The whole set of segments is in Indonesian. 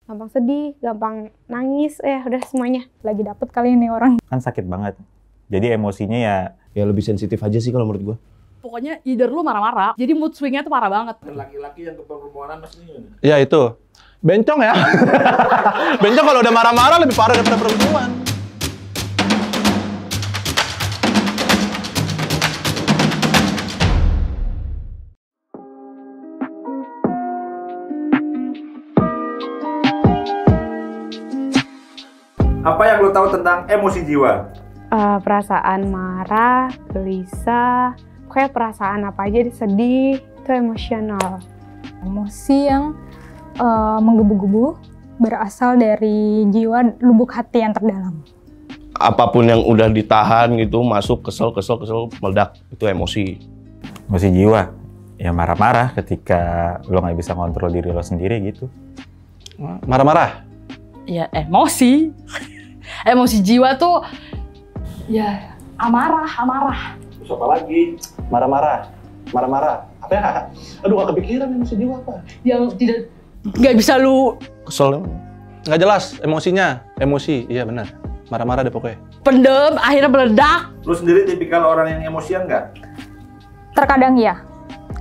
gampang sedih, gampang nangis, udah semuanya. Lagi dapet kali ini orang. Kan sakit banget. Jadi emosinya ya lebih sensitif aja sih kalau menurut gua. Pokoknya either lu marah-marah, jadi mood swing-nya tuh parah banget. Laki-laki yang keperempuanan maksudnya. Ya itu. Bencong ya. Bencong kalau udah marah-marah lebih parah daripada perempuan. Apa yang lo tahu tentang emosi jiwa? Perasaan marah, gelisah, kayak perasaan apa aja sedih, itu emosional. Emosi yang menggebu-gebu berasal dari jiwa lubuk hati yang terdalam. Apapun yang udah ditahan gitu, masuk kesel, meledak, itu emosi. emosi jiwa. Ya marah-marah ketika lo nggak bisa kontrol diri lo sendiri gitu. Marah-marah? Ya emosi. Emosi jiwa tuh ya amarah. Terus apa lagi? Marah-marah. Apa ya? Aduh, gak kepikiran emosi jiwa apa. Yang nggak bisa lu Kesel. Nggak jelas emosinya. Emosi, iya benar. Marah-marah deh pokoknya. pendem, akhirnya meledak. Lu sendiri tipikal orang yang emosian nggak? Terkadang ya,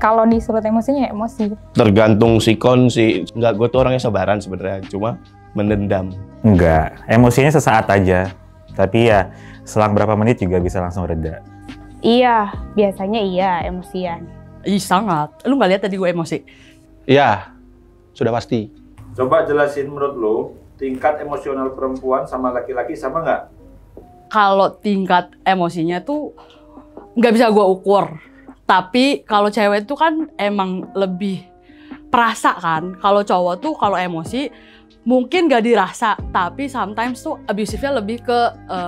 kalau disulut emosinya emosi. Tergantung sikon sih. Enggak, gue tuh orangnya sabaran sebenarnya, cuma mendendam. Enggak, emosinya sesaat aja. Tapi ya selang berapa menit juga bisa langsung reda. Iya, biasanya iya emosian. Ih sangat. Lu nggak lihat tadi gue emosi? Iya, sudah pasti. Coba jelasin menurut lo, tingkat emosional perempuan sama laki-laki sama nggak? Kalau tingkat emosinya tuh nggak bisa gue ukur. Tapi kalau cewek tuh kan emang lebih perasa kan. Kalau cowok tuh kalau emosi mungkin gak dirasa, tapi sometimes tuh abusive-nya lebih ke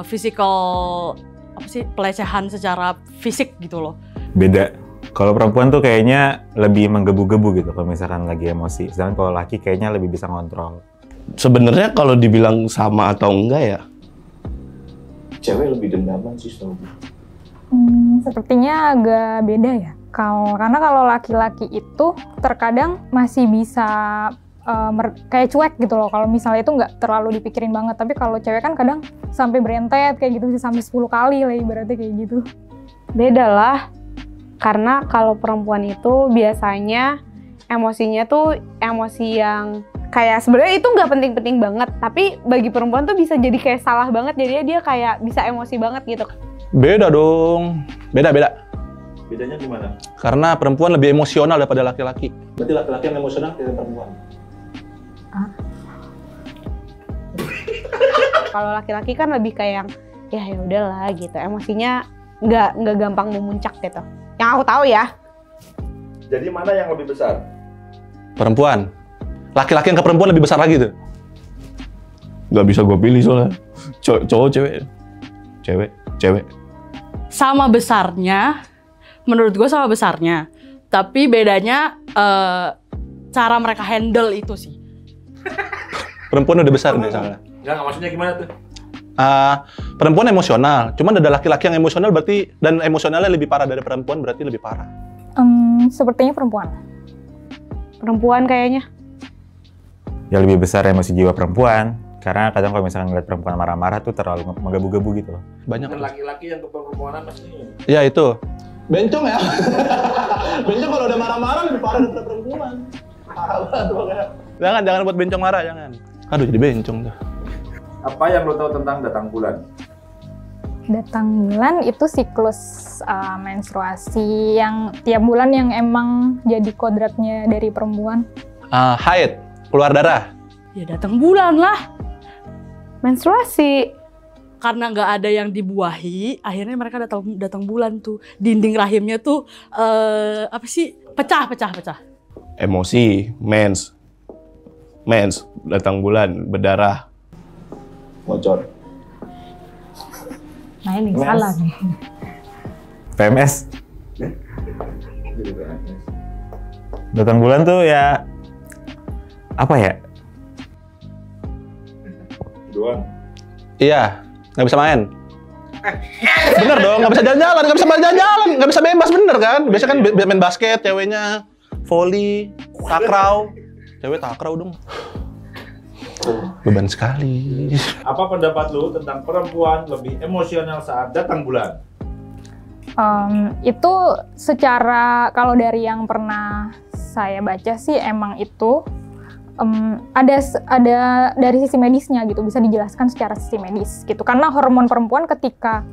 physical, pelecehan secara fisik gitu loh. Beda. Kalau perempuan tuh kayaknya lebih menggebu-gebu gitu kalau misalkan lagi emosi. Sedangkan kalau laki kayaknya lebih bisa ngontrol. Sebenarnya kalau dibilang sama atau enggak ya, cewek lebih dendaman sih setahu gue. Sepertinya agak beda ya. Karena kalau laki-laki itu terkadang masih bisa kayak cuek gitu loh. Kalau misalnya itu nggak terlalu dipikirin banget. Tapi kalau cewek kan kadang sampai berentet kayak gitu, sampai 10 kali lah ibaratnya kayak gitu. Beda lah, karena kalau perempuan itu biasanya emosinya tuh emosi yang kayak sebenarnya itu nggak penting-penting banget. Tapi bagi perempuan tuh bisa jadi kayak salah banget. Jadinya dia kayak bisa emosi banget gitu. Beda dong. Beda. Bedanya gimana? Karena perempuan lebih emosional daripada laki-laki. Berarti laki-laki yang emosional dari perempuan. Kalau laki-laki kan lebih kayak yang ya udahlah gitu, emosinya nggak gampang memuncak gitu. Yang aku tahu ya. Jadi mana yang lebih besar? Perempuan. Laki-laki yang ke perempuan lebih besar lagi tuh. Nggak bisa gue pilih soalnya. Cowok, cewek. Sama besarnya, menurut gue sama besarnya. Tapi bedanya cara mereka handle itu sih. Perempuan udah besar deh soalnya. Nggak maksudnya gimana tuh? Perempuan emosional, cuman ada laki-laki yang emosional berarti, dan emosionalnya lebih parah dari perempuan berarti lebih parah. Sepertinya perempuan. Perempuan kayaknya. Ya lebih besar emosi jiwa perempuan. Karena kadang kalau misalkan ngeliat perempuan marah-marah tuh terlalu menggebu-gebu gitu loh. Banyak. Dan laki-laki yang keperempuanan maksudnya. Ya itu. Bencong ya. Bencong kalau udah marah-marah lebih parah daripada perempuan. Parah banget pokoknya. Jangan buat bencong marah, jangan. Aduh, jadi bencong tuh. Apa yang lo tahu tentang datang bulan? Datang bulan itu siklus menstruasi yang tiap bulan yang emang jadi kodratnya dari perempuan. Haid, keluar darah. Ya datang bulan lah. Menstruasi. Karena nggak ada yang dibuahi, akhirnya mereka datang bulan tuh. Dinding rahimnya tuh pecah. Emosi, mens, datang bulan, berdarah, bocor. Nah ini salah nih. PMS. Datang bulan tuh ya apa ya? Doang. Iya, nggak bisa main. Bener dong, nggak bisa jalan-jalan, nggak bisa bebas, bener kan? Biasanya kan main basket, ceweknya volley, takraw. Cewek takraw dong. Beban sekali. Apa pendapat lu tentang perempuan lebih emosional saat datang bulan? Itu secara kalau dari yang pernah saya baca sih emang itu ada dari sisi medisnya gitu, bisa dijelaskan secara sisi medis gitu. Karena hormon perempuan ketika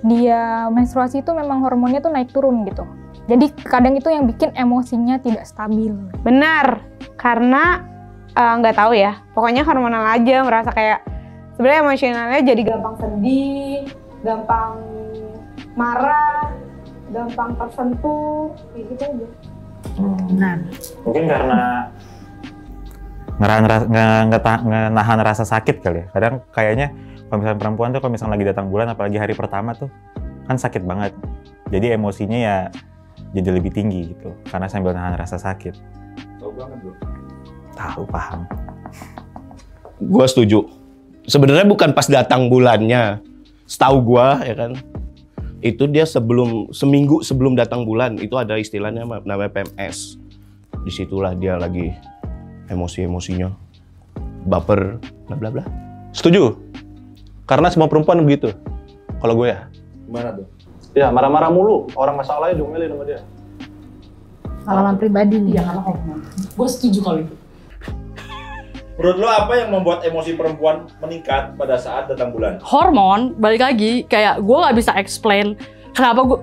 dia menstruasi itu memang hormonnya tuh naik turun gitu. Jadi kadang itu yang bikin emosinya tidak stabil. Benar, karena nggak tahu ya, pokoknya hormonal aja, merasa kayak sebenarnya emosionalnya jadi gampang sedih, gampang marah, gampang tersentuh, kayak gitu aja. Benar. Mungkin karena nahan rasa sakit kali ya. Kadang kayaknya kalau misalnya perempuan tuh kalau misalnya lagi datang bulan, apalagi hari pertama tuh kan sakit banget. Jadi emosinya ya jadi lebih tinggi gitu, karena sambil nahan rasa sakit. Tahu banget bro. Tahu, paham. Gua setuju. Sebenarnya bukan pas datang bulannya. Setahu gua ya kan. Itu dia seminggu sebelum datang bulan itu ada istilahnya namanya PMS. Disitulah dia lagi emosi-emosinya, baper, bla bla bla. Setuju. Karena semua perempuan begitu. Kalau gue ya. Gimana tuh? Ya marah-marah mulu. Orang masalahnya diomelin sama dia. Pengalaman pribadi nih, jangan hormon. Gue setuju kalau itu. Menurut lo apa yang membuat emosi perempuan meningkat pada saat datang bulan? Hormon, balik lagi, kayak gue nggak bisa explain kenapa gue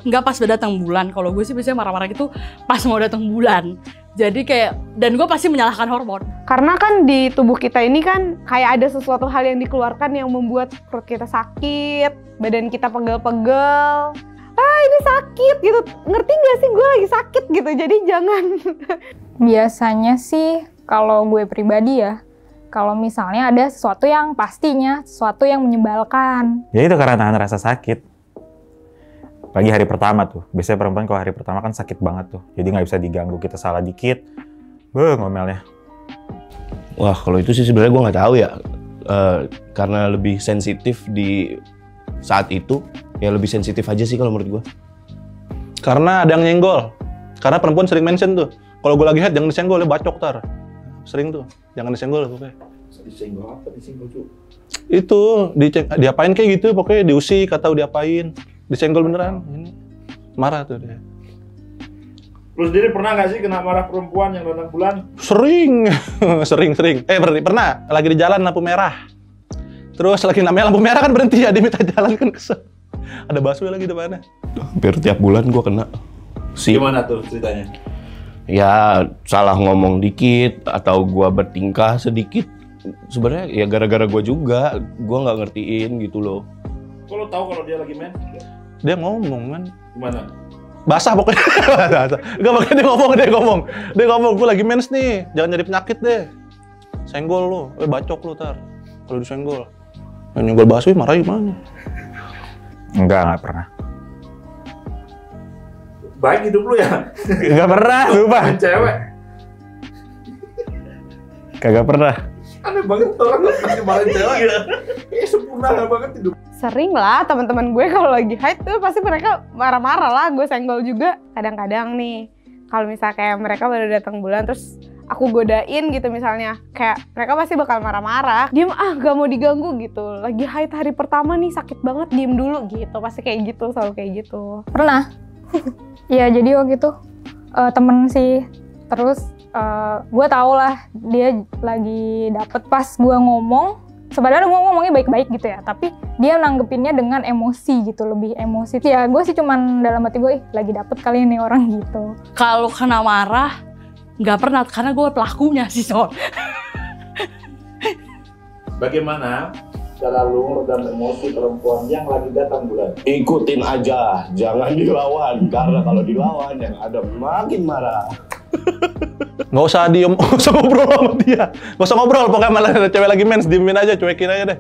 nggak pas udah datang bulan. Kalau gue sih biasanya marah-marah gitu pas mau datang bulan. Jadi kayak, dan gue pasti menyalahkan hormon. Karena kan di tubuh kita ini kan kayak ada sesuatu hal yang dikeluarkan yang membuat perut kita sakit, badan kita pegel-pegel. Ini sakit gitu, ngerti nggak sih gue lagi sakit gitu, jadi jangan. Biasanya sih kalau gue pribadi ya, kalau misalnya ada sesuatu yang pastinya, sesuatu yang menyebalkan. Ya itu karena nahan rasa sakit. Pagi hari pertama tuh, biasanya perempuan kalau hari pertama kan sakit banget tuh. Jadi nggak bisa diganggu, kita salah dikit, ngomelnya. Wah kalau itu sih sebenarnya gue nggak tahu ya. Karena lebih sensitif di saat itu, ya lebih sensitif aja sih kalau menurut gue. Karena ada yang nyenggol. Karena perempuan sering mention tuh. Kalau gue lagi head jangan disenggol, ya bacok tar. Sering tuh, jangan disenggol pokoknya. Disenggol apa? Disenggol cu? Itu, diapain kayak gitu, pokoknya diusik atau diapain. Disenggol beneran. Ini. Marah tuh dia. Lu sendiri pernah nggak sih kena marah perempuan yang datang bulan? Sering. sering. Pernah. Lagi di jalan lampu merah. Terus lagi namanya lampu merah kan berhenti ya, dia minta jalan kan kesel. Ada busway lagi depannya. Hampir tiap bulan gue kena. Gimana tuh ceritanya? Ya salah ngomong dikit atau gue bertingkah sedikit. Sebenarnya ya gara-gara gue juga. Gue nggak ngertiin gitu loh. Kok lo tahu kalau dia lagi main? Dia ngomong kan. Gimana? Basah pokoknya. Enggak pakai dia ngomong, gue lagi mens nih, jangan jadi penyakit deh. Senggol lo, bacok lo tar. Kalau disenggol. Yang nyenggol bakso marah gimana? Enggak pernah. Baik hidup lu ya? Enggak pernah, lupa. Main cewek? Kagak pernah. Aneh banget orang lagi marahin cewek. Sempurna banget hidup. Sering lah teman-teman gue kalau lagi haid tuh pasti mereka marah-marah lah, gue senggol juga. Kadang-kadang nih, kalau misalnya kayak mereka baru datang bulan terus aku godain gitu misalnya, kayak mereka pasti bakal marah-marah. Diem gak mau diganggu gitu. Lagi haid hari pertama nih sakit banget, diem dulu gitu. Pasti kayak gitu, selalu kayak gitu. Pernah. Iya, jadi waktu itu temen sih. Terus gue tau lah dia lagi dapet pas gue ngomong. Sebenarnya gue ngomongnya baik-baik gitu ya, tapi dia nanggepinnya dengan emosi gitu, lebih emosi. Ya gue sih cuman dalam hati gue, lagi dapet kali ini orang gitu. Kalau kena marah, nggak pernah, karena gue pelakunya sih soal. Bagaimana cara lu meredam emosi perempuan yang lagi datang bulan? Ikutin aja, jangan dilawan. Karena kalau dilawan yang ada makin marah. Nggak usah diem, nggak usah ngobrol sama dia. Nggak usah ngobrol, pokoknya malah ada cewek lagi mens, diemin aja, cuekin aja deh.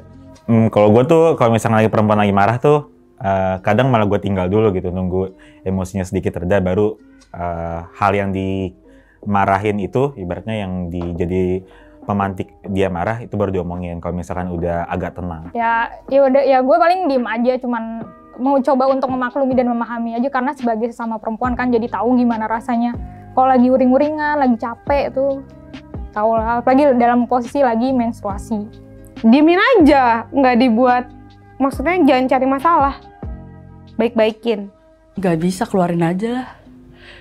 Kalau gue tuh, kalau misalnya lagi perempuan lagi marah tuh, kadang malah gue tinggal dulu gitu, nunggu emosinya sedikit reda, baru hal yang dimarahin itu, ibaratnya yang jadi pemantik dia marah, itu baru diomongin kalau misalkan udah agak tenang. Ya udah, ya gue paling diem aja, cuman mau coba untuk memaklumi dan memahami aja, karena sebagai sesama perempuan kan jadi tahu gimana rasanya. Kalau lagi uring-uringan, lagi capek tuh, tahu lah, apalagi dalam posisi lagi menstruasi. Diemin aja, nggak dibuat. Maksudnya jangan cari masalah. Baik-baikin. Gak bisa, keluarin aja lah.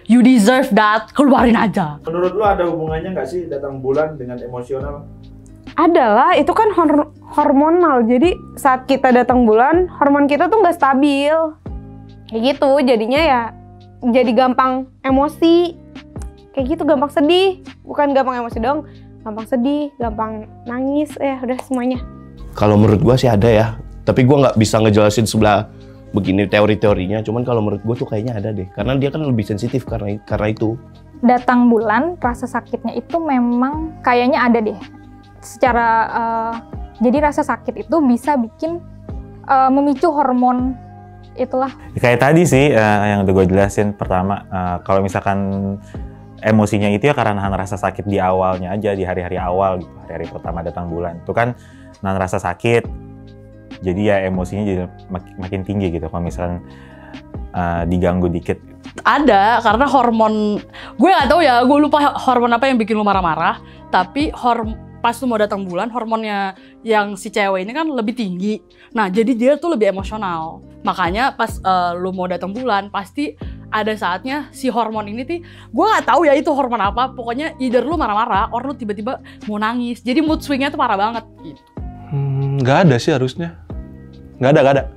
You deserve that, keluarin aja. Menurut lu ada hubungannya nggak sih datang bulan dengan emosional? Adalah, itu kan hormonal. Jadi saat kita datang bulan, hormon kita tuh nggak stabil. Kayak gitu, jadinya ya jadi gampang emosi. Kayak gitu, gampang sedih. Bukan gampang emosi dong, gampang sedih, gampang nangis, udah semuanya. Kalau menurut gua sih ada ya, tapi gua nggak bisa ngejelasin sebelah begini teori-teorinya. Cuman kalau menurut gua tuh kayaknya ada deh, karena dia kan lebih sensitif karena itu. Datang bulan, rasa sakitnya itu memang kayaknya ada deh. Secara jadi rasa sakit itu bisa bikin memicu hormon itulah. Kayak tadi sih yang udah gue jelasin pertama, kalau misalkan emosinya itu ya karena nahan rasa sakit di awalnya aja, di hari-hari awal gitu, hari-hari pertama datang bulan. Itu kan nahan rasa sakit, jadi ya emosinya jadi makin tinggi gitu kalau misalkan diganggu dikit. Ada, karena hormon, gue nggak tahu ya, gue lupa hormon apa yang bikin lu marah-marah, tapi pas lu mau datang bulan, hormonnya yang si cewek ini kan lebih tinggi. Nah, jadi dia tuh lebih emosional. Makanya pas lu mau datang bulan, pasti ada saatnya si hormon ini gue nggak tahu ya itu hormon apa, pokoknya either lu marah-marah, or lu tiba-tiba mau nangis. Jadi mood swingnya tuh parah banget gitu. Nggak ada sih harusnya. Nggak ada.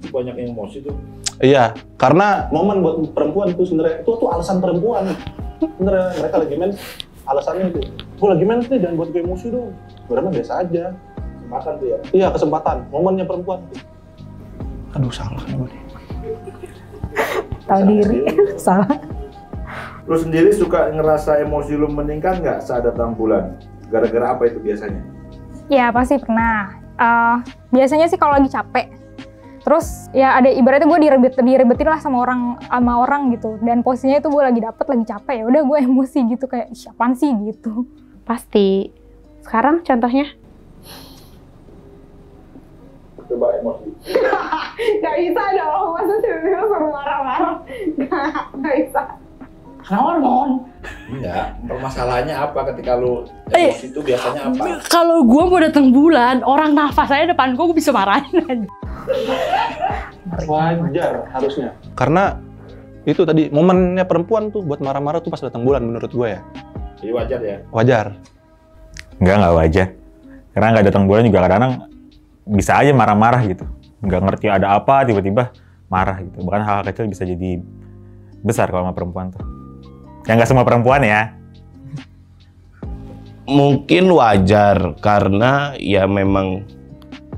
Banyak yang emosi tuh. Iya, karena momen buat perempuan itu sebenarnya itu tuh alasan perempuan. Sebenarnya mereka lagi mens, alasannya itu. Gue lagi mens nih, jangan buat gue emosi dong. Sebenarnya biasa aja. Kesempatan tuh ya. Iya, kesempatan. Momennya perempuan. Aduh, salah kan gue nih. Tahu diri, salah. Lu sendiri suka ngerasa emosi lu meningkat nggak saat datang bulan? Gara-gara apa itu biasanya? Ya pasti pernah. Biasanya sih kalau lagi capek. Terus ya ada ibaratnya gue direbetin lah sama orang gitu. Dan posisinya itu gue lagi capek, ya udah gue emosi gitu, kayak siapaan sih gitu. Pasti. Sekarang contohnya? Coba emosi. Gak bisa dong, masa tiba-tiba suruh marah-marah. Gak bisa. Hormon. Enggak, permasalahannya apa ketika lu emosi itu biasanya apa? Kalau gue mau datang bulan, orang nafas aja depan gue bisa marahin aja. Wajar harusnya. Karena itu tadi momennya perempuan tuh buat marah-marah tuh pas datang bulan menurut gue ya. Jadi wajar ya? Wajar. Nggak wajar. Karena nggak datang bulan juga kadang-kadang bisa aja marah-marah gitu. Nggak ngerti ada apa, tiba-tiba marah gitu. Bahkan hal kecil bisa jadi besar kalau sama perempuan tuh. Ya nggak semua perempuan ya. Mungkin wajar karena ya memang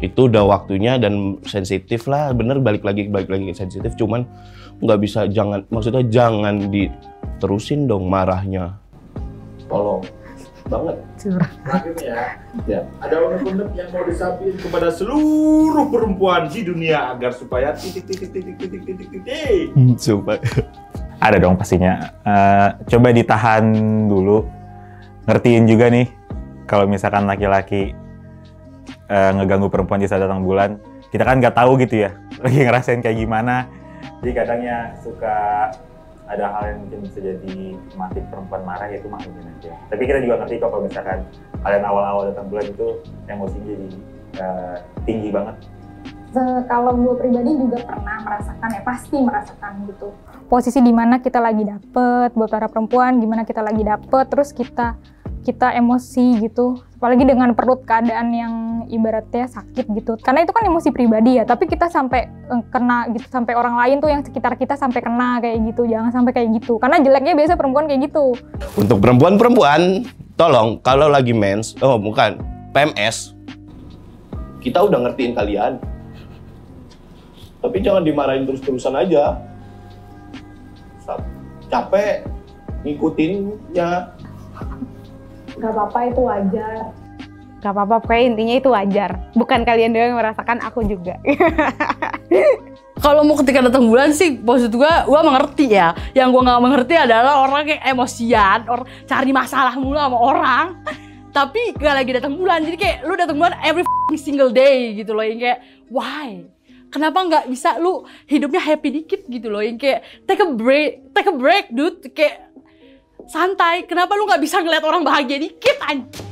itu udah waktunya dan sensitif lah, bener balik lagi sensitif, cuman nggak bisa, maksudnya jangan diterusin dong marahnya, tolong banget. Akhirnya ya ada unek-unek yang mau disampaikan kepada seluruh perempuan di dunia agar supaya titik. Supaya Ada dong pastinya. Coba ditahan dulu, ngertiin juga nih kalau misalkan laki-laki ngeganggu perempuan di saat datang bulan, kita kan nggak tahu gitu ya, lagi ngerasain kayak gimana. Jadi kadangnya suka ada hal yang mungkin bisa jadi motif perempuan marah, yaitu maklumin aja. Tapi kita juga ngerti kok kalau misalkan kalian awal-awal datang bulan itu emosinya jadi tinggi banget. Kalau gue pribadi juga pernah merasakan, ya pasti merasakan gitu. Posisi dimana kita lagi dapet, buat para perempuan, dimana kita lagi dapet, terus kita emosi gitu. Apalagi dengan perut keadaan yang ibaratnya sakit gitu. Karena itu kan emosi pribadi ya, tapi kita sampai kena gitu, sampai orang lain tuh yang sekitar kita sampai kena kayak gitu. Jangan sampai kayak gitu, karena jeleknya biasa perempuan kayak gitu. untuk perempuan, tolong kalau lagi mens, PMS, kita udah ngertiin kalian. Tapi jangan dimarahin terus-terusan aja. Capek ngikutinnya. Gak apa-apa, itu wajar. Gak apa-apa, pokoknya intinya itu wajar. Bukan kalian doang yang merasakan, aku juga. Kalau mau ketika datang bulan sih, maksud gue mengerti ya. Yang gue nggak mengerti adalah orang yang emosian, cari masalah mulu sama orang. Tapi gak lagi datang bulan, jadi kayak lu datang bulan every single day gitu loh. Yang kayak, why? Kenapa nggak bisa lu hidupnya happy dikit gitu loh? Yang kayak take a break dude. Kayak santai. Kenapa lu nggak bisa ngeliat orang bahagia dikit anjing?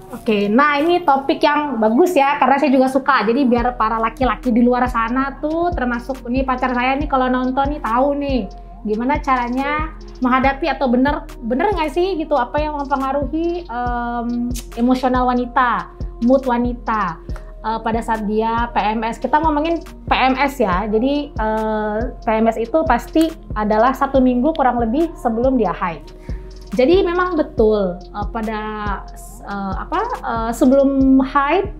Oke, nah ini topik yang bagus ya, karena saya juga suka. Jadi biar para laki-laki di luar sana tuh, termasuk ini pacar saya nih kalau nonton nih tahu nih gimana caranya menghadapi atau bener nggak sih gitu apa yang mempengaruhi emosional wanita, mood wanita pada saat dia PMS. Kita ngomongin PMS ya, jadi PMS itu pasti adalah 1 minggu kurang lebih sebelum dia haid. Jadi memang betul sebelum haid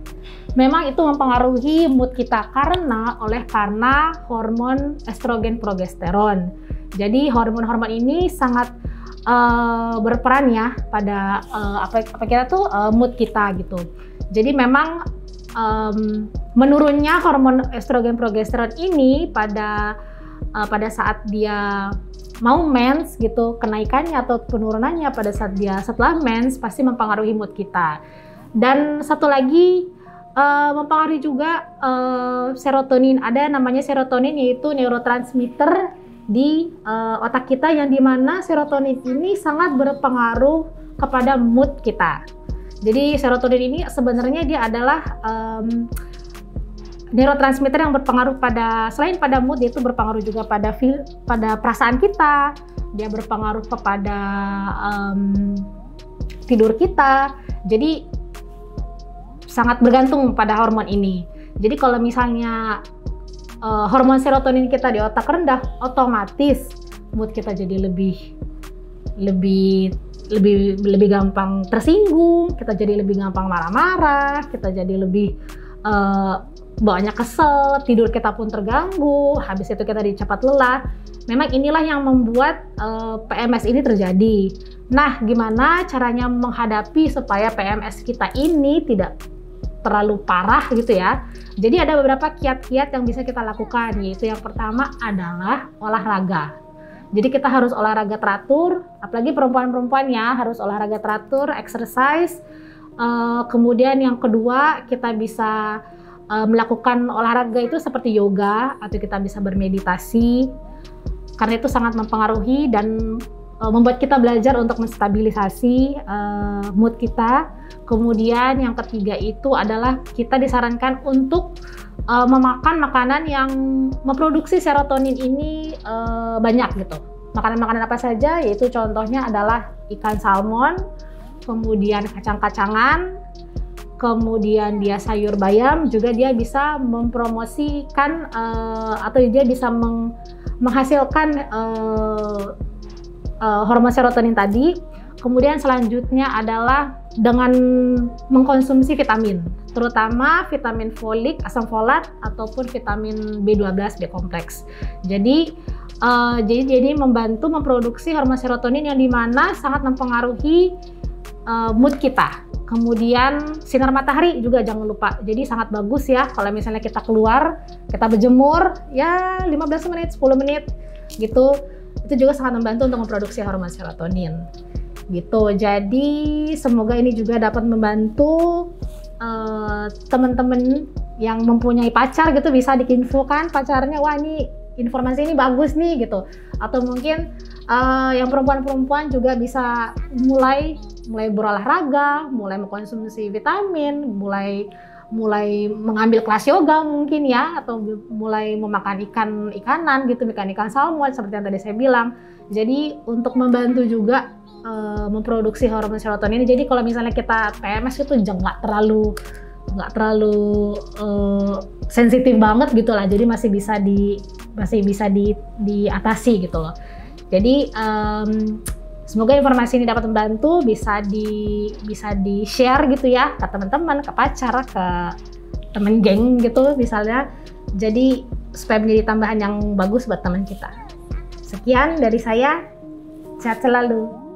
memang itu mempengaruhi mood kita karena hormon estrogen progesteron. Jadi hormon-hormon ini sangat berperan ya pada mood kita gitu. Jadi memang menurunnya hormon estrogen progesteron ini pada saat dia mau mens gitu, kenaikannya atau penurunannya pada saat dia setelah mens pasti mempengaruhi mood kita. Dan satu lagi mempengaruhi juga serotonin. Ada namanya serotonin, yaitu neurotransmitter di otak kita yang dimana serotonin ini sangat berpengaruh kepada mood kita. Jadi serotonin ini sebenarnya dia adalah neurotransmitter yang berpengaruh selain pada mood, yaitu berpengaruh juga pada perasaan kita, dia berpengaruh kepada tidur kita. Jadi sangat bergantung pada hormon ini. Jadi kalau misalnya hormon serotonin kita di otak rendah, otomatis mood kita jadi lebih gampang tersinggung, kita jadi lebih gampang marah-marah, kita jadi lebih bawaannya kesel, tidur kita pun terganggu, habis itu kita jadi cepat lelah. Memang inilah yang membuat PMS ini terjadi. Nah, gimana caranya menghadapi supaya PMS kita ini tidak terlalu parah gitu ya? Jadi ada beberapa kiat-kiat yang bisa kita lakukan, yaitu yang pertama adalah olahraga. Jadi kita harus olahraga teratur, apalagi perempuan-perempuan ya, harus olahraga teratur, exercise. Kemudian yang kedua, kita bisa melakukan olahraga itu seperti yoga, atau kita bisa bermeditasi, karena itu sangat mempengaruhi dan membuat kita belajar untuk menstabilisasi mood kita. Kemudian yang ketiga itu adalah kita disarankan untuk memakan makanan yang memproduksi serotonin ini banyak gitu. Makanan-makanan apa saja, yaitu contohnya adalah ikan salmon, kemudian kacang-kacangan, kemudian dia sayur bayam, juga dia bisa mempromosikan atau dia bisa menghasilkan hormon serotonin tadi. Kemudian selanjutnya adalah dengan mengkonsumsi vitamin, terutama vitamin folik, asam folat, ataupun vitamin B12, B kompleks. Jadi membantu memproduksi hormon serotonin yang dimana sangat mempengaruhi mood kita. Kemudian sinar matahari juga jangan lupa. Jadi sangat bagus ya kalau misalnya kita keluar, kita berjemur ya 15 menit, 10 menit gitu. Itu juga sangat membantu untuk memproduksi hormon serotonin. Gitu. Jadi semoga ini juga dapat membantu teman-teman yang mempunyai pacar gitu, bisa diinfokan pacarnya, wah ini informasi ini bagus nih gitu. Atau mungkin yang perempuan-perempuan juga bisa mulai berolahraga, mulai mengkonsumsi vitamin, mulai mengambil kelas yoga mungkin ya, atau mulai memakan ikan-ikanan gitu, ikan salmon seperti yang tadi saya bilang. Jadi untuk membantu juga memproduksi hormon serotonin. Jadi kalau misalnya kita PMS itu nggak terlalu sensitif banget gitu lah. Jadi masih bisa diatasi gitu loh. Jadi semoga informasi ini dapat membantu, bisa di share gitu ya ke teman-teman, ke pacar, ke teman geng gitu misalnya. Jadi supaya menjadi tambahan yang bagus buat teman kita. Sekian dari saya, sehat selalu.